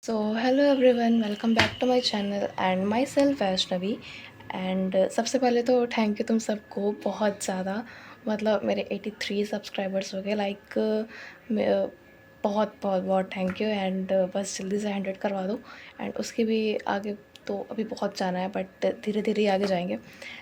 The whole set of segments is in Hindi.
So hello everyone, welcome back to my channel and myself Vaishnavi. And सबसे पहले तो थैंक यू तुम सबको बहुत ज़्यादा। मतलब मेरे 83 सब्सक्राइबर्स हो गए। बहुत बहुत बहुत थैंक यू। एंड बस जल्दी से 100 करवा दो। एंड उसके भी आगे तो अभी बहुत जाना है, बट धीरे धीरे ही आगे जाएंगे।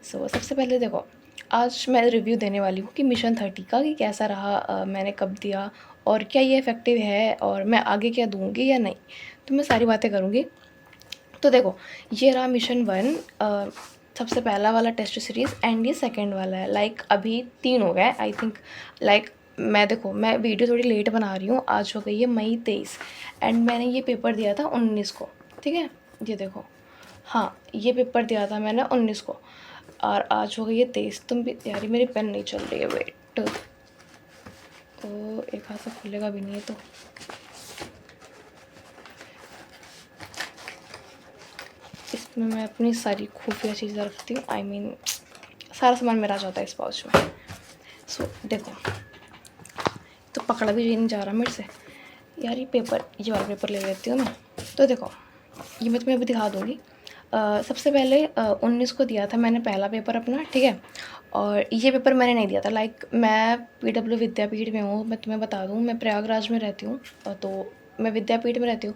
सबसे पहले देखो, आज मैं रिव्यू देने वाली हूँ कि मिशन 30 का कि कैसा रहा, मैंने कब दिया और क्या ये इफ़ेक्टिव है और मैं आगे क्या दूँगी या नहीं। तो मैं सारी बातें करूँगी। तो देखो, ये रहा मिशन 1, सबसे पहला वाला टेस्ट सीरीज़, एंड ये सेकंड वाला है। अभी 3 हो गए आई थिंक। मैं वीडियो थोड़ी लेट बना रही हूँ। आज हो गई है मई 23 एंड मैंने ये पेपर दिया था 19 को। ठीक है, ये देखो। हाँ, ये पेपर दिया था मैंने 19 को और आज हो गई है 23। तुम भी यार, मेरी पेन नहीं चल रही है, वेट। तो एक हाथ से खुलेगा भी नहीं है तो इसमें मैं अपनी सारी खुफिया चीज़ें रखती हूँ। सारा सामान मेरा आ जाता है इस पाउच में। देखो, तो पकड़ा भी नहीं जा रहा मेरे से यार। ये वाला पेपर ले लेती हूँ मैं। तो देखो, ये मैं तुम्हें अभी दिखा दूँगी। सबसे पहले 19 को दिया था मैंने पहला पेपर अपना, ठीक है। और ये पेपर मैंने नहीं दिया था। मैं PW विद्यापीठ में हूँ। मैं तुम्हें बता दूँ, मैं प्रयागराज में रहती हूँ। तो मैं विद्यापीठ में रहती हूँ,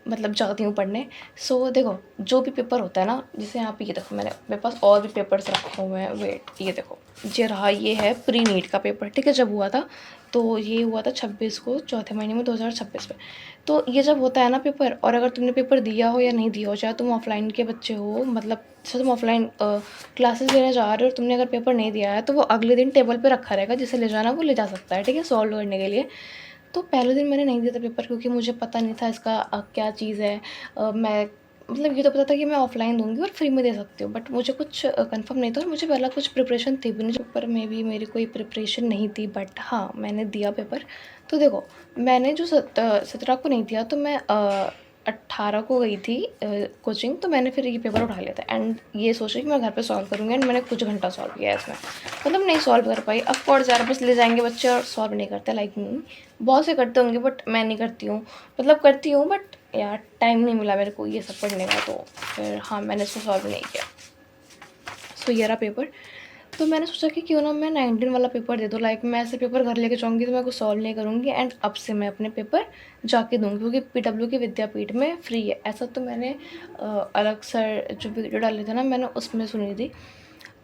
मतलब जाती हूँ पढ़ने। देखो, जो भी पेपर होता है ना, जैसे यहाँ पे ये देखो, मेरे पास और भी पेपर्स रखे हुए हैं, वेट। ये देखो, ये है प्री नीट का पेपर, ठीक है। जब हुआ था तो ये हुआ था 26 को, चौथे महीने में 2026 में। तो ये जब होता है ना पेपर, और अगर तुमने पेपर दिया हो या नहीं दिया हो, चाहे तुम ऑफलाइन के बच्चे हो, मतलब जैसे तुम ऑफलाइन क्लासेस लेने जा रहे हो और तुमने अगर पेपर नहीं दिया है, तो वो अगले दिन टेबल पे रखा रहेगा। जिसे ले जाना वो ले जा सकता है, ठीक है, सॉल्व करने के लिए। तो पहले दिन मैंने नहीं दिया था पेपर, क्योंकि मुझे पता नहीं था इसका क्या चीज़ है। मैं मतलब ये तो पता था कि मैं ऑफलाइन दूंगी और फ्री में दे सकती हूँ, बट मुझे कुछ कंफर्म नहीं था और मुझे पहला कुछ प्रिपरेशन थी भी नहीं। पेपर में भी मेरी कोई प्रिपरेशन नहीं थी, बट हाँ, मैंने दिया पेपर। तो देखो, मैंने जो 17 को नहीं दिया, तो मैं 18 को गई थी कोचिंग। तो मैंने फिर ये पेपर उठा लिया था एंड ये सोचा कि मैं घर पे सॉल्व करूँगी। एंड मैंने कुछ घंटा सॉल्व किया है इसमें, मतलब नहीं सॉल्व कर पाई। ऑफ कोर्स यार, बस ले जाएंगे बच्चे और सॉल्व नहीं करते, बहुत से करते होंगे बट मैं नहीं करती हूँ। मतलब करती हूँ बट यार टाइम नहीं मिला मेरे को ये सब पढ़ने का, तो फिर हाँ, मैंने इसको सॉल्व नहीं किया। ये रहा पेपर। तो मैंने सोचा कि क्यों ना मैं 19 वाला पेपर दे दूँ। मैं ऐसे पेपर घर लेके जाऊँगी तो मैं कुछ सॉल्व नहीं करूँगी एंड अब से मैं अपने पेपर जाके दूँगी, क्योंकि PW के विद्यापीठ में फ्री है। ऐसा तो मैंने अलग सर जो वीडियो डाले थे ना, मैंने उसमें सुनी थी।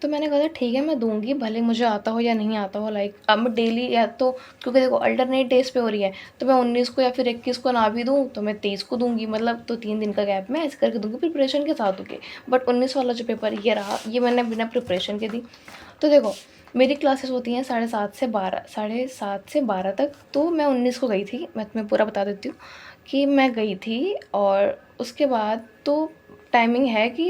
तो मैंने कहा था ठीक है, मैं दूँगी, भले मुझे आता हो या नहीं आता हो। अब मैं डेली या तो, क्योंकि देखो अल्टरनेट डेज़ पे हो रही है, तो मैं 19 को या फिर 21 को ना भी दूँ तो मैं 23 को दूँगी। मतलब तो 3 दिन का गैप मैं ऐसे करके दूँगी, प्रिपरेशन के साथ दूँगी। बट 19 वाला जो पेपर ये रहा, ये मैंने बिना प्रिपरेशन के दी। तो देखो, मेरी क्लासेस होती हैं 7:30 से 12 तक। तो मैं 19 को गई थी, मैं तुम्हें पूरा बता देती हूँ कि मैं गई थी। और उसके बाद तो टाइमिंग है कि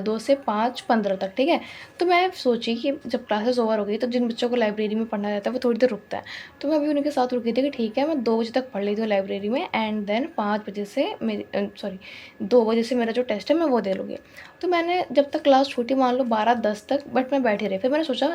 2 से 5:15 तक, ठीक है। तो मैं सोची कि जब क्लासेस ओवर हो गई, तो जिन बच्चों को लाइब्रेरी में पढ़ना रहता है वो थोड़ी देर रुकता है। तो मैं अभी उनके साथ रुकी थी कि ठीक है, मैं 2 बजे तक पढ़ लेती हूँ लाइब्रेरी में, एंड देन 5 बजे से 2 बजे से मेरा जो टेस्ट है मैं वो दे लूँगी। तो मैंने जब तक क्लास छूटी, मान लो 12:10 तक, बट मैं बैठी रही। फिर मैंने सोचा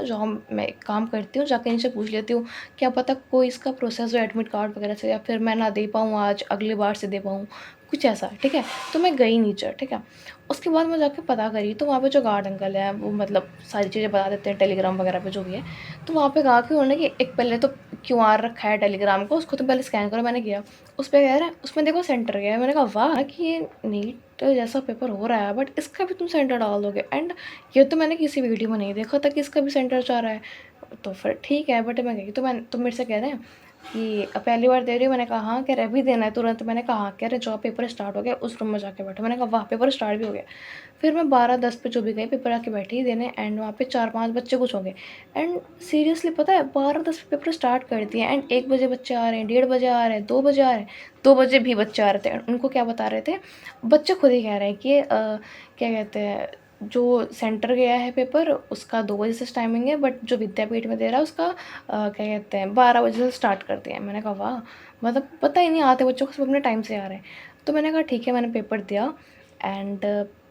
मैं एक काम करती हूँ, जाके इनसे पूछ लेती हूँ, क्या पता कोई इसका प्रोसेस हो एडमिट कार्ड वगैरह से, या फिर मैं ना दे पाऊँ आज, अगली बार से दे पाऊँ, कुछ ऐसा, ठीक है। तो मैं गई नीचे, ठीक है। उसके बाद मैं जाके पता करी, तो वहाँ पे जो गार्ड अंकल हैं वो मतलब सारी चीज़ें बता देते हैं टेलीग्राम वगैरह पे जो भी है। तो वहाँ पे कहा कि उन्होंने कि एक पहले तो QR रखा है टेलीग्राम को, उसको तुम पहले स्कैन करो। मैंने किया, उस पर कह रहा है उसमें देखो सेंटर गया है। मैंने कहा वाह, कि ये नीट जैसा पेपर हो रहा है बट इसका भी तुम सेंटर डाल दोगे। एंड ये तो मैंने किसी वीडियो में नहीं देखा था कि इसका भी सेंटर जा रहा है। तो फिर ठीक है, बट मैं गई। तो मेरे से कह रहे हैं कि पहली बार दे रही हूँ। मैंने कहा हाँ। कह रहे अभी देना है तुरंत। मैंने कहा हाँ। कह रहे जॉब पेपर स्टार्ट हो गया, उस रूम में जाके बैठो। मैंने कहा वाह, पेपर स्टार्ट भी हो गया। फिर मैं 12:10 पे जो भी गई, पेपर आके बैठी देने, एंड वहाँ पे 4-5 बच्चे कुछ होंगे। एंड सीरियसली पता है, 12:10 पे पेपर स्टार्ट कर दिए एंड 1 बजे बच्चे आ रहे हैं, 1:30 बजे आ रहे हैं, 2 बजे आ रहे हैं। 2 बजे भी बच्चे आ रहे थे। उनको क्या बता रहे थे, बच्चे खुद ही कह रहे हैं कि क्या कहते हैं, जो सेंटर गया है पेपर उसका 2 बजे से टाइमिंग है, बट जो विद्यापीठ में दे रहा है उसका क्या कहते हैं 12 बजे से स्टार्ट कर दिया है। मैंने कहा वाह, मतलब पता ही नहीं आते बच्चों को, सब अपने टाइम से आ रहे हैं। तो मैंने कहा ठीक है, मैंने पेपर दिया and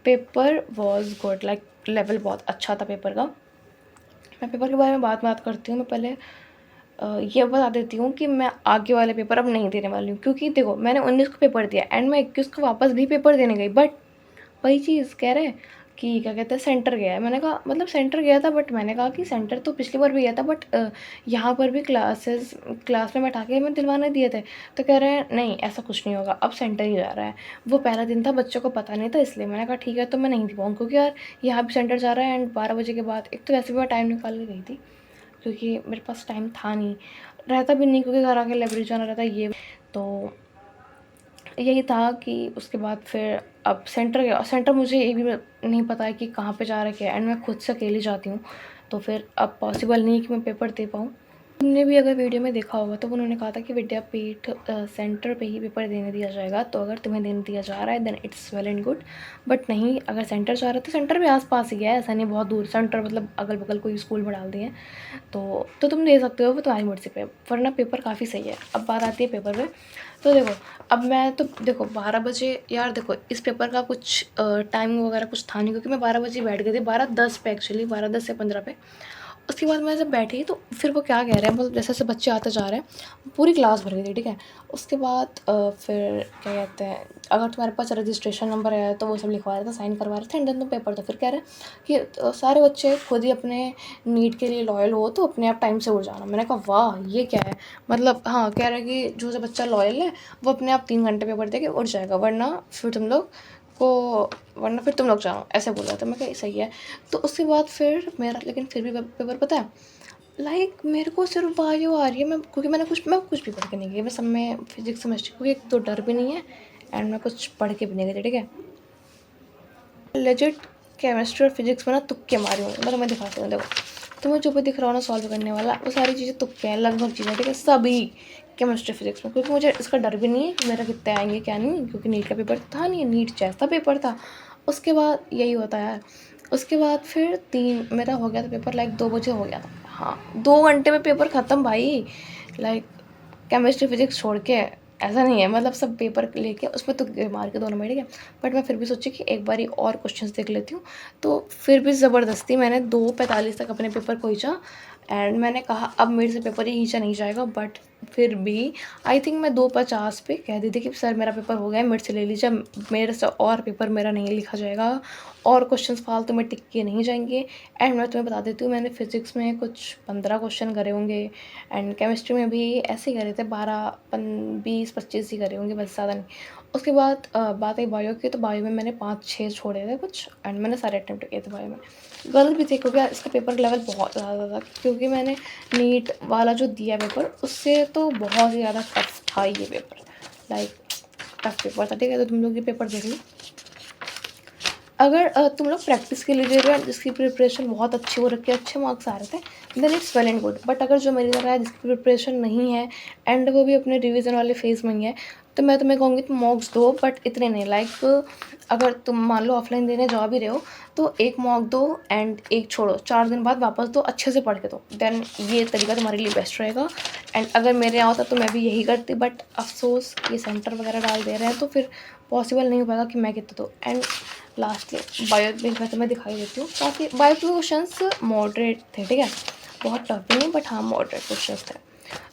paper was good. Level बहुत अच्छा था पेपर का। मैं पेपर के बारे में बात करती हूँ। मैं पहले ये बता देती हूँ कि मैं आगे वाले पेपर अब नहीं देने वाली हूँ, क्योंकि देखो मैंने 19 को पेपर दिया एंड मैं 21 को वापस भी पेपर देने गई, बट वही चीज़ कह रहे हैं कि क्या कहते हैं सेंटर गया है। मैंने कहा मतलब सेंटर गया था, बट मैंने कहा कि सेंटर तो पिछली बार भी गया था, बट यहाँ पर भी क्लास में बैठा के मैं दिलवाने दिए थे। तो कह रहे हैं नहीं ऐसा कुछ नहीं होगा, अब सेंटर ही जा रहा है। वो पहला दिन था, बच्चों को पता नहीं था, इसलिए मैंने कहा ठीक है तो मैं नहीं दे पाऊँ, क्योंकि यार यहाँ भी सेंटर जा रहा है एंड 12 बजे के बाद। एक तो वैसे भी मैं टाइम निकाल के गई थी, क्योंकि मेरे पास टाइम था नहीं, रहता भी नहीं, क्योंकि घर आके लाइब्रेरी जाना रहता है ये। तो यही था कि उसके बाद फिर अब सेंटर गया। सेंटर मुझे ये भी नहीं पता है कि कहाँ पे जा रखे है एंड मैं खुद से अकेली जाती हूँ, तो फिर अब पॉसिबल नहीं कि मैं पेपर दे पाऊँ। तुमने भी अगर वीडियो में देखा होगा तो उन्होंने कहा था कि विद्यापीठ सेंटर पे ही पेपर देने दिया जाएगा, तो अगर तुम्हें देने दिया जा रहा है then it's well and good, but नहीं अगर सेंटर जा रहा है तो सेंटर भी आसपास ही है, ऐसा नहीं बहुत दूर। सेंटर मतलब अगल बगल कोई स्कूल में डाल दिए, तो तुम दे सकते हो, वो तुम्हारी मर्जी पे, वरना पेपर काफ़ी सही है। अब बात आती है पेपर पे, तो देखो अब मैं तो देखो 12 बजे, यार देखो इस पेपर का कुछ टाइम वगैरह कुछ था नहीं, क्योंकि मैं 12 बजे बैठ गई थी, 12:10 पे एक्चुअली, 12:10 से 15 पे। उसके बाद मैं जब बैठी तो फिर वो क्या कह रहे हैं, मतलब जैसे जैसे बच्चे आते जा रहे हैं, पूरी क्लास भर गई थी, ठीक है। उसके बाद फिर क्या कहते हैं, अगर तुम्हारे पास रजिस्ट्रेशन नंबर है तो वो सब लिखवा रहे थे, साइन करवा रहे थे, एंड देन तुम पेपर। तो फिर कह रहे हैं कि सारे बच्चे खुद ही अपने नीट के लिए लॉयल हो तो अपने आप टाइम से उठ जाना। मैंने कहा वाह ये क्या है, मतलब हाँ कह रहे हैं कि जो जो बच्चा लॉयल है वो अपने आप 3 घंटे पेपर दे के उठ जाएगा, वरना फिर तुम लोग जाओ, ऐसे बोल रहे थे। मैं कहा सही है। तो उसके बाद फिर मेरा, लेकिन फिर भी पेपर पता है, मेरे को सिर्फ बायो आ रही है, क्योंकि मैं कुछ भी पढ़ के नहीं गई, मैं सब में फिजिक्स समझती, क्योंकि एक तो डर भी नहीं है एंड मैं कुछ पढ़ के भी नहीं गई थी, ठीक है। लेजिट केमिस्ट्री और फिजिक्स में ना तुक्के मारे हुए, मतलब मैं दिखाती हूँ, देखो तुम्हें जो भी दिख रहा हो ना सॉल्व करने वाला, वो सारी चीज़ें तुक्के हैं, लगभग चीज़ें, ठीक है, सभी केमिस्ट्री फिजिक्स में, क्योंकि मुझे इसका डर भी नहीं है कि मेरा कितने आएंगे क्या नहीं, क्योंकि नीट का पेपर था नहीं, नीट जैसा पेपर था। उसके बाद यही होता है यार। उसके बाद फिर मेरा हो गया था पेपर, 2 बजे हो गया था, हाँ 2 घंटे में पेपर ख़त्म भाई, लाइक केमिस्ट्री फिजिक्स छोड़ के। ऐसा नहीं है, मतलब सब पेपर लेके उसमें तो मार के दोनों में, ठीक है। बट मैं फिर भी सोची कि एक बारी और क्वेश्चंस देख लेती हूँ, तो फिर भी ज़बरदस्ती मैंने 2:45 तक अपने पेपर खींचा एंड मैंने कहा अब मेरे से पेपर ही खींचा नहीं जाएगा, बट फिर भी आई थिंक मैं 2:50 पे कह दी थी कि सर मेरा पेपर हो गया है, मेरे से ले लीजिए, मेरे से और पेपर मेरा नहीं लिखा जाएगा, और क्वेश्चंस फालतू में टिक के नहीं जाएंगे। एंड मैं तुम्हें बता देती हूँ, मैंने फिजिक्स में कुछ 15 क्वेश्चन करे होंगे एंड केमिस्ट्री में भी ऐसे ही करे थे, 20-25 ही करे होंगे, बस ज़्यादा नहीं। उसके बाद बात आई बायो की, तो बायो में मैंने 5-6 छोड़े थे कुछ, एंड मैंने सारे अटैम्प्ट किए थे बायो में। गलत भी थे, क्योंकि इसका पेपर लेवल बहुत ज़्यादा था, क्योंकि मैंने नीट वाला जो दिया पेपर उससे तो बहुत ही ज़्यादा टफ था ये पेपर, लाइक टफ पेपर था, ठीक है। तो तुम लोग ये पेपर देख लो, अगर तुम लोग प्रैक्टिस के लिए दे रहे हो जिसकी प्रिपरेशन बहुत अच्छी हो रखी है, अच्छे मार्क्स आ रहे थे, then it's well and good. But अगर जो मेरी तरह है जिसकी प्रिपरेशन नहीं है एंड वो भी अपने रिवीजन वाले फेज़ में ही है, तो मैं तुम्हें कहूँगी तुम मॉक्स दो, बट इतने नहीं, लाइक अगर तुम मान लो ऑफलाइन देने जा भी रहे हो तो एक मॉक दो एंड एक छोड़ो, 4 दिन बाद वापस दो, अच्छे से पढ़ के दो, देन ये तरीका तुम्हारे लिए बेस्ट रहेगा। एंड अगर मेरे यहाँ होता तो मैं भी यही करती, बट अफसोस ये सेंटर वगैरह डाल दे रहे हैं तो फिर पॉसिबल नहीं हो पाएगा कि मैं कितना दूँ। एंड लास्टली बायो में मैं तुम्हें दिखाई देती हूँ, काफ़ी बायो के क्वेश्चंस मॉडरेट थे, ठीक है, बहुत टफ भी नहीं, बट हाँ मॉडरेट क्वेश्चंस थे।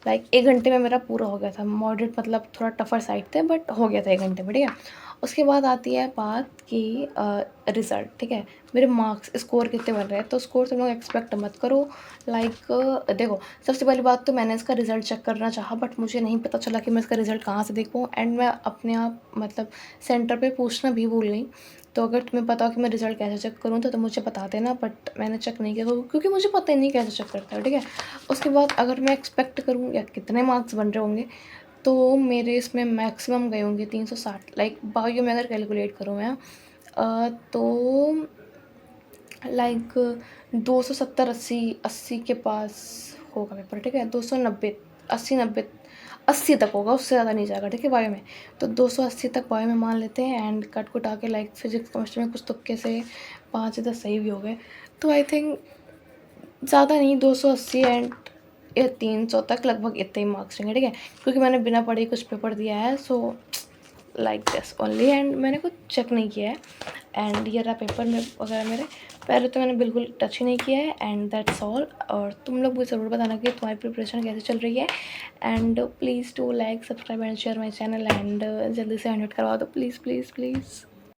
लाइक 1 घंटे में मेरा पूरा हो गया था, मॉडरेट मतलब थोड़ा टफर साइड थे, बट हो गया था 1 घंटे में, ठीक है। उसके बाद आती है बात कि रिज़ल्ट, ठीक है, मेरे मार्क्स स्कोर कितने बन रहे हैं। तो स्कोर तुम लोग एक्सपेक्ट मत करो, लाइक देखो सबसे पहली बात तो मैंने इसका रिज़ल्ट चेक करना चाहा, बट मुझे नहीं पता चला कि मैं इसका रिज़ल्ट कहाँ से देख पाऊँ, एंड मैं अपने आप मतलब सेंटर पे पूछना भी भूल गई। तो अगर तुम्हें पता हो कि मैं रिज़ल्ट कैसे चेक करूँ तो तुम मुझे बता देना, बट मैंने चेक नहीं किया क्योंकि मुझे पता ही नहीं कैसे चेक करता है, ठीक है। उसके बाद अगर मैं एक्सपेक्ट करूँ या कितने मार्क्स बन रहे होंगे, तो मेरे इसमें मैक्सिमम गए होंगे 360, लाइक बायो में अगर कैलकुलेट करूँ मैं तो लाइक 270-80 के पास होगा पेपर, ठीक है, 290, 80-90, 80 तक होगा, उससे ज़्यादा नहीं जाएगा, ठीक है बायो में। तो 280 तक बायो में मान लेते हैं, एंड कट कुटा के लाइक फिजिक्स केमिस्ट्री में कुछ तुक्के से 5 या 10 सही भी हो गए। तो आई थिंक ज़्यादा नहीं, 280 एंड या 300 तक लगभग इतने ही मार्क्स रहेंगे, ठीक है, क्योंकि मैंने बिना पढ़े कुछ पेपर दिया है, so like this only, and मैंने कुछ चेक नहीं किया है। एंड ये रहा पेपर में वगैरह मेरे, पहले तो मैंने बिल्कुल टच ही नहीं किया है, एंड दैट्स ऑल। और तुम लोग मुझे ज़रूर बताना कि तुम्हारी प्रिपरेशन कैसे चल रही है, and please to like, subscribe and share my channel, and जल्दी से 100 करवा दो प्लीज़ प्लीज़ प्लीज़।